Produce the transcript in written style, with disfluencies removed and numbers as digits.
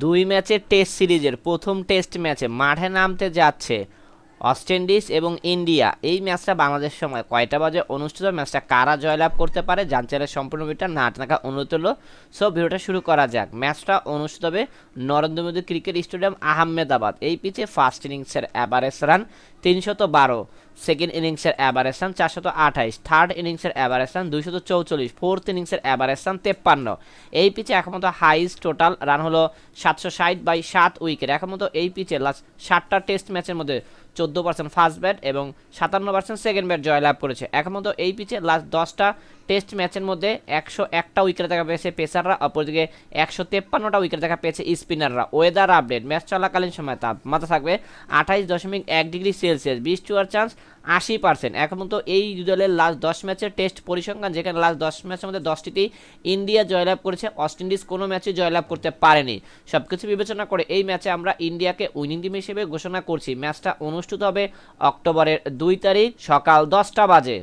দুই ম্যাচের টেস্ট সিরিজের প্রথম টেস্ট ম্যাচে মাঠে নামতে যাচ্ছে ওয়েস্ট ইন্ডিজ এবং ইন্ডিয়া। এই ম্যাচটা বাংলাদেশ সময় কয়টা বাজে অনুষ্ঠিত, ম্যাচটা কারা জয়লাভ করতে পারে জানতে চাইলে সম্পূর্ণ ভিডিওটা না টাকা অনুরোধ হলো। সো ভিডিওটা শুরু করা যাক। ম্যাচটা অনুষ্ঠিত হবে নরেন্দ্র মোদী ক্রিকেট স্টেডিয়াম, আহমেদাবাদ। এই পিচে ফার্স্ট ইনিংসের অ্যাভারেজ রান 312, সেকেন্ড ইনিংসের অ্যাভারেজ রান 428, থার্ড ইনিংসের অ্যাভারেজ রান 244, ফোর্থ ইনিংসের অ্যাভারেজ রান 53। এই পিচে এখন মতো হাইস্ট টোটাল রান হলো 760/7 উইকেট। এখন মতো এই পিচে লাস্ট 7টা টেস্ট ম্যাচের মধ্যে 14% ফার্স্ট ব্যাট এবং 57% সেকেন্ড ব্যাট জয়লাভ করেছে। এখন মতো এই পিচে লাস্ট 10টা টেস্ট ম্যাচের মধ্যে 101টা উইকেট দেখা পেয়েছে পেসাররা, অপরদিকে 153টা উইকেট দেখা পেয়েছে স্পিনাররা। ওয়েদার আপডেট, ম্যাচ চলাকালীন সময় তাপমাত্রা থাকবে 28.1 ডিগ্রি সেলসিয়াস, বৃষ্টি হওয়ার চান্স 80%। এখন মতো এই দুই দলের লাস্ট 10 ম্যাচের টেস্ট পরিসংখ্যান, যেখানে লাস্ট 10 ম্যাচের মধ্যে 10টিতেই ইন্ডিয়া জয়লাভ করেছে, ওয়েস্ট ইন্ডিজ কোনো ম্যাচে জয়লাভ করতে পারেনি। সব কিছু বিবেচনা করে এই ম্যাচে আমরা ইন্ডিয়াকে উইনিং টিম হিসেবে ঘোষণা করছি। ম্যাচটা অনুষ্ঠিত হবে অক্টোবরের 2 তারিখ সকাল 10টা বাজে।